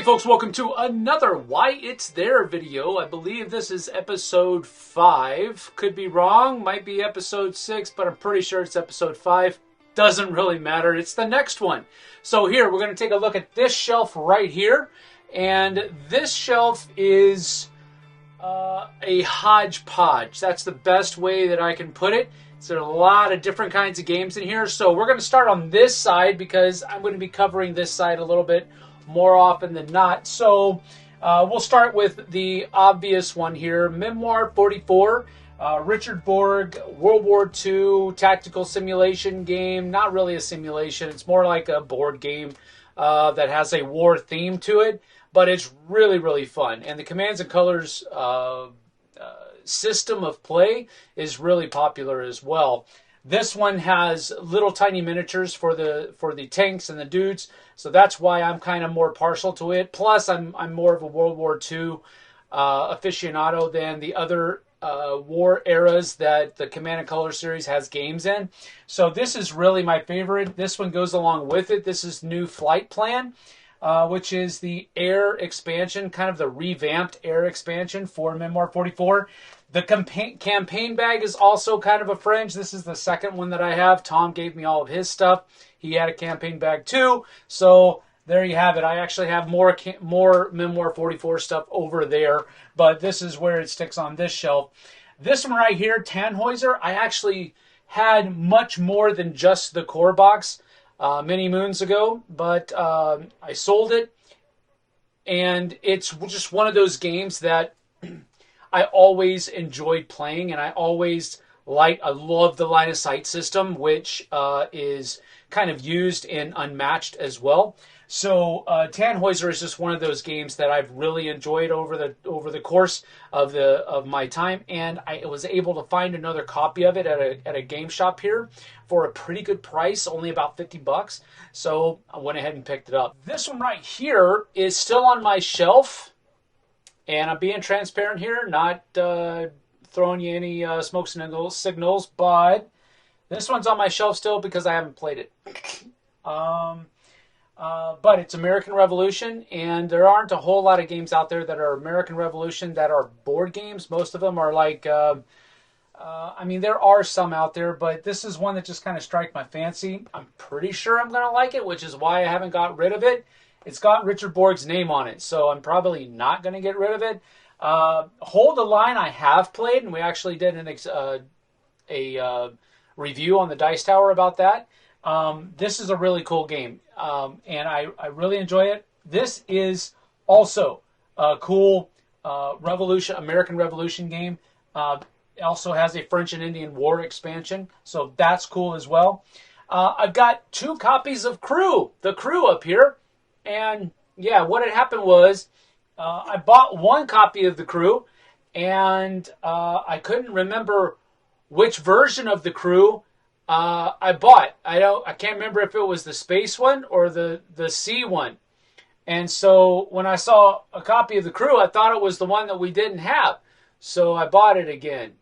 Hey folks, welcome to another Why It's There video. I believe this is episode 5. Could be wrong, might be episode 6, but I'm pretty sure it's episode 5. Doesn't really matter, it's the next one. So here, we're going to take a look at this shelf right here. And this shelf is a hodgepodge. That's the best way that I can put it. So there's a lot of different kinds of games in here. So we're going to start on this side because I'm going to be covering this side a little bit more often than not. So we'll start with the obvious one here. Memoir 44, Richard Borg, World War II tactical simulation game. Not really a simulation. It's more like a board game that has a war theme to it. But it's really, really fun. And the Commands and Colors system of play is really popular as well. This one has little tiny miniatures for the tanks and the dudes, so that's why I'm kind of more partial to it. Plus, I'm more of a World War II aficionado than the other war eras that the Command and Color series has games in. So this is really my favorite. This one goes along with it. This is New Flight Plan, which is the air expansion, kind of the revamped air expansion for Memoir 44. The campaign bag is also kind of a fringe. This is the second one that I have. Tom gave me all of his stuff. He had a campaign bag too. So there you have it. I actually have more Memoir 44 stuff over there, but this is where it sticks on this shelf. This one right here, Heuser, I actually had much more than just the core box many moons ago, but I sold it, and it's just one of those games that I always enjoyed playing, and I love the line of sight system, which is kind of used in Unmatched as well. So Tannhäuser is just one of those games that I've really enjoyed over the course of my time, and I was able to find another copy of it at a game shop here for a pretty good price, only about $50. So I went ahead and picked it up. This one right here is still on my shelf. And I'm being transparent here, not throwing you any smoke signals, but this one's on my shelf still because I haven't played it. But it's American Revolution, and there aren't a whole lot of games out there that are American Revolution that are board games. Most of them are like, there are some out there, but this is one that just kind of strikes my fancy. I'm pretty sure I'm going to like it, which is why I haven't got rid of it. It's got Richard Borg's name on it, so I'm probably not going to get rid of it. Hold the Line I have played, and we actually did a review on the Dice Tower about that. This is a really cool game, and I really enjoy it. This is also a cool American Revolution game. It also has a French and Indian War expansion, so that's cool as well. I've got 2 copies of The Crew up here. And yeah, what had happened was I bought 1 copy of The Crew, and I couldn't remember which version of The Crew I bought. I can't remember if it was the space one or the sea one. And so when I saw a copy of The Crew, I thought it was the one that we didn't have. So I bought it again.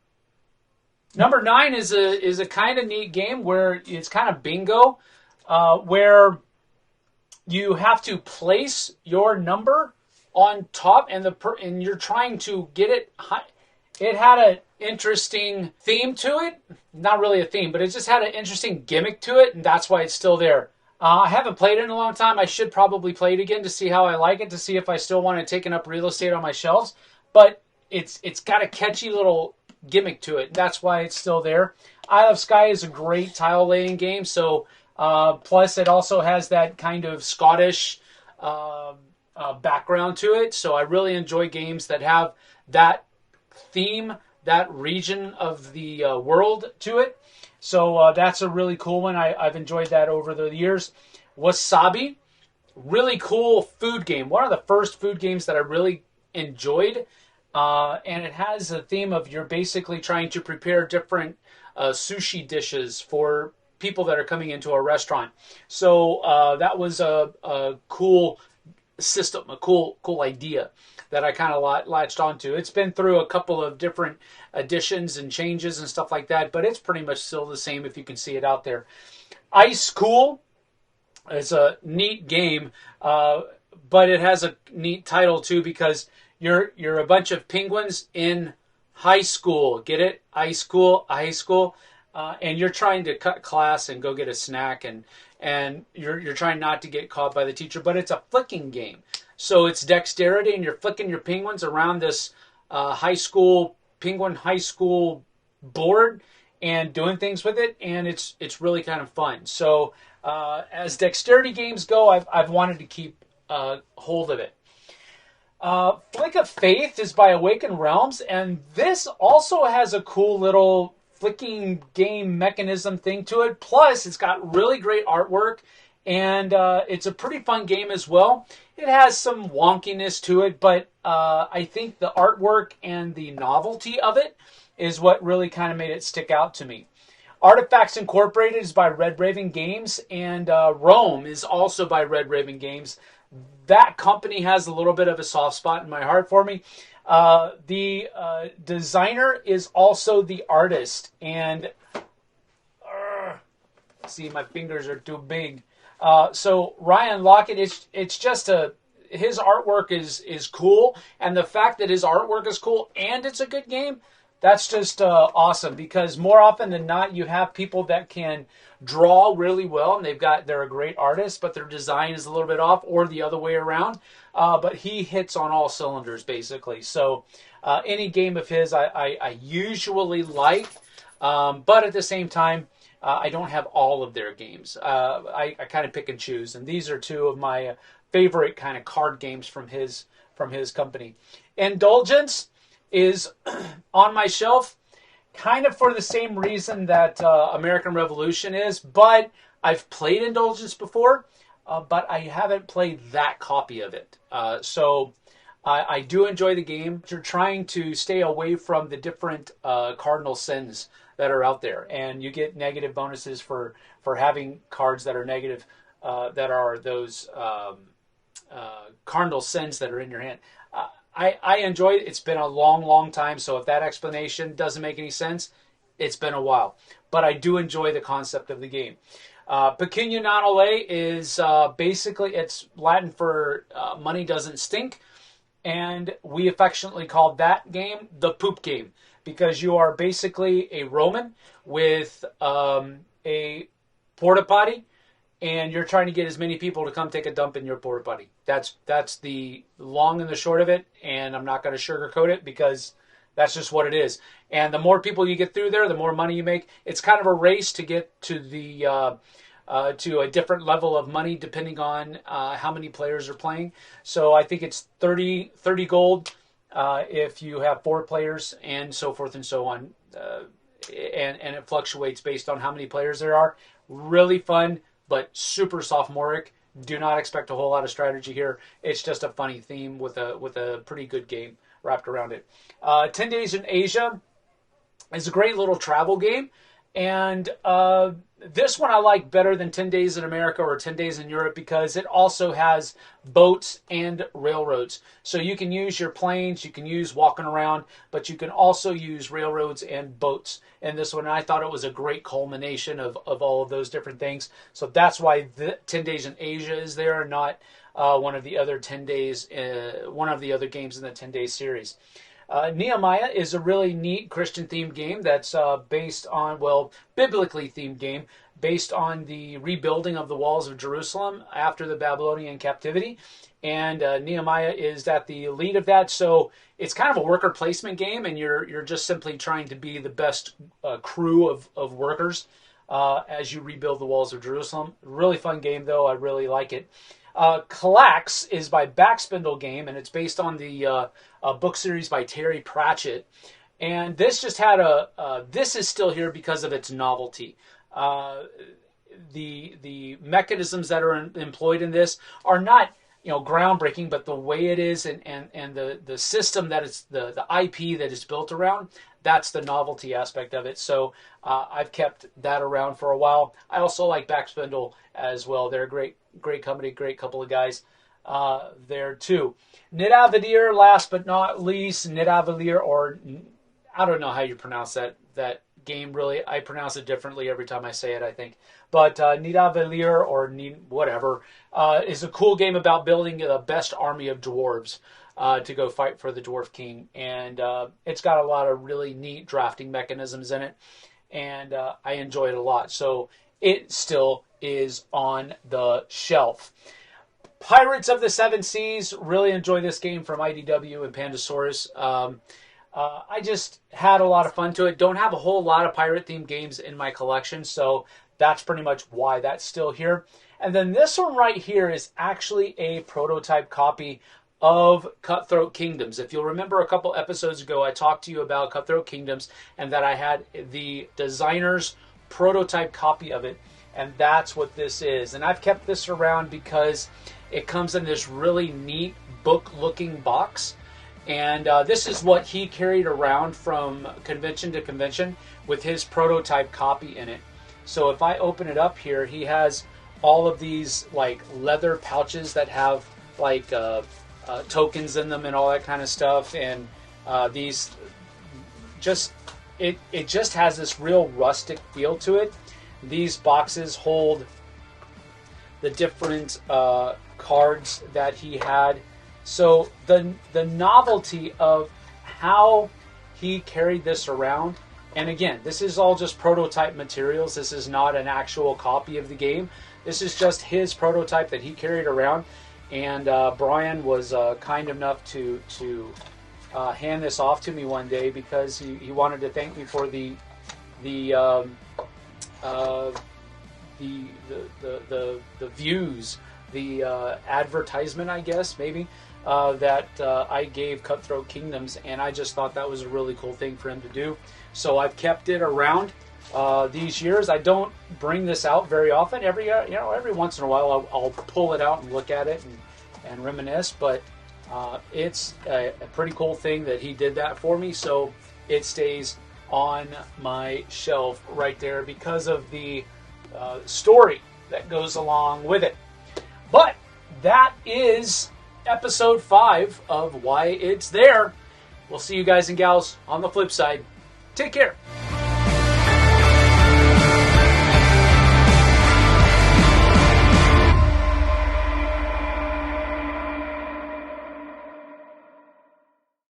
Number 9 is a kind of neat game where it's kind of bingo, where you have to place your number on top, and you're trying to get it high. It had an interesting theme to it. Not really a theme, but it just had an interesting gimmick to it, and that's why it's still there. I haven't played it in a long time. I should probably play it again to see how I like it, to see if I still want it taking up real estate on my shelves. But it's got a catchy little gimmick to it. That's why it's still there. Isle of Skye is a great tile-laying game, so plus, it also has that kind of Scottish background to it. So I really enjoy games that have that theme, that region of the world to it. So that's a really cool one. I've enjoyed that over the years. Wasabi, really cool food game. One of the first food games that I really enjoyed. And it has a theme of you're basically trying to prepare different sushi dishes for people that are coming into a restaurant. So that was a cool system, a cool idea that I kind of latched onto. It's been through a couple of different additions and changes and stuff like that, but it's pretty much still the same if you can see it out there. Ice Cool is a neat game but it has a neat title too because you're a bunch of penguins in high school. Get it? High school, and you're trying to cut class and go get a snack, and you're trying not to get caught by the teacher. But it's a flicking game, so it's dexterity, and you're flicking your penguins around this penguin high school board and doing things with it, and it's really kind of fun. So as dexterity games go, I've wanted to keep hold of it. Flick of Faith is by Awakened Realms, and this also has a cool little flicking game mechanism thing to it. Plus, it's got really great artwork, and it's a pretty fun game as well. It has some wonkiness to it, but I think the artwork and the novelty of it is what really kind of made it stick out to me. Artifacts Incorporated is by Red Raven Games, and Rome is also by Red Raven Games. That company has a little bit of a soft spot in my heart for me. The designer is also the artist, and see, my fingers are too big. So Ryan Lockett, it's just his artwork is cool, and the fact that his artwork is cool and it's a good game, that's just awesome, because more often than not, you have people that can draw really well, and they're a great artist, but their design is a little bit off, or the other way around. But he hits on all cylinders, basically. So any game of his I usually like, but at the same time, I don't have all of their games. I kind of pick and choose, and these are two of my favorite kind of card games from his company. Indulgence is on my shelf, kind of for the same reason that American Revolution is, but I've played Indulgence before, but I haven't played that copy of it. So I do enjoy the game. You're trying to stay away from the different cardinal sins that are out there, and you get negative bonuses for having cards that are negative, that are those cardinal sins that are in your hand. I enjoy it. It's been a long, long time, so if that explanation doesn't make any sense, it's been a while. But I do enjoy the concept of the game. Pecunia non ole is basically, it's Latin for money doesn't stink, and we affectionately called that game the poop game, because you are basically a Roman with a porta potty, and you're trying to get as many people to come take a dump in your porta potty. That's the long and the short of it, and I'm not going to sugarcoat it, because that's just what it is. And the more people you get through there, the more money you make. It's kind of a race to get to the to a different level of money depending on how many players are playing. So I think it's 30 gold if you have 4 players, and so forth and so on. And it fluctuates based on how many players there are. Really fun, but super sophomoric. Do not expect a whole lot of strategy here. It's just a funny theme with a pretty good game wrapped around it. 10 Days in Asia is a great little travel game, and this one I like better than 10 Days in America or 10 Days in Europe, because it also has boats and railroads. So you can use your planes, you can use walking around, but you can also use railroads and boats in this one. And I thought it was a great culmination of all of those different things. So that's why 10 Days in Asia is there, not one of the other 10 days, one of the other games in the 10 Days series. Nehemiah is a really neat Christian-themed game that's based on, biblically themed game, based on the rebuilding of the walls of Jerusalem after the Babylonian captivity. And Nehemiah is at the lead of that. So it's kind of a worker placement game, and you're just simply trying to be the best crew of workers as you rebuild the walls of Jerusalem. Really fun game, though. I really like it. Kallax is by Backspindle Game, and it's based on the book series by Terry Pratchett. And this just had this is still here because of its novelty. The mechanisms that are employed in this are not groundbreaking, but the way it is and the system that it's the IP that is built around, that's the novelty aspect of it. So I've kept that around for a while. I also like Backspindle as well. They're a great company, great couple of guys there too. Nidavellir, last but not least, Nidavellir, or I don't know how you pronounce that game, really. I pronounce it differently every time I say it, I think. But Nidavellir, or whatever, is a cool game about building the best army of dwarves to go fight for the Dwarf King. And it's got a lot of really neat drafting mechanisms in it. And I enjoy it a lot. So it still is on the shelf. Pirates of the Seven Seas, really enjoy this game from IDW and Pandasaurus. I just had a lot of fun to it. Don't have a whole lot of pirate-themed games in my collection, so that's pretty much why that's still here. And then this one right here is actually a prototype copy of Cutthroat Kingdoms. If you'll remember a couple episodes ago, I talked to you about Cutthroat Kingdoms and that I had the designer's prototype copy of it, and that's what this is. And I've kept this around because it comes in this really neat book-looking box. And this is what he carried around from convention to convention with his prototype copy in it. So if I open it up here, he has all of these like leather pouches that have like tokens in them and all that kind of stuff. And these just, it just has this real rustic feel to it. These boxes hold the different cards that he had. So the novelty of how he carried this around, and again, this is all just prototype materials. This is not an actual copy of the game. This is just his prototype that he carried around. And Brian was kind enough to hand this off to me one day because he wanted to thank me for the views, the advertisement, I guess, maybe, that I gave Cutthroat Kingdoms, and I just thought that was a really cool thing for him to do. So I've kept it around these years. I don't bring this out very often. Every once in a while, I'll pull it out and look at it and reminisce. But it's a pretty cool thing that he did that for me. So it stays on my shelf right there because of the story that goes along with it. But that is episode 5 of Why It's There. We'll see you guys and gals on the flip side. Take care.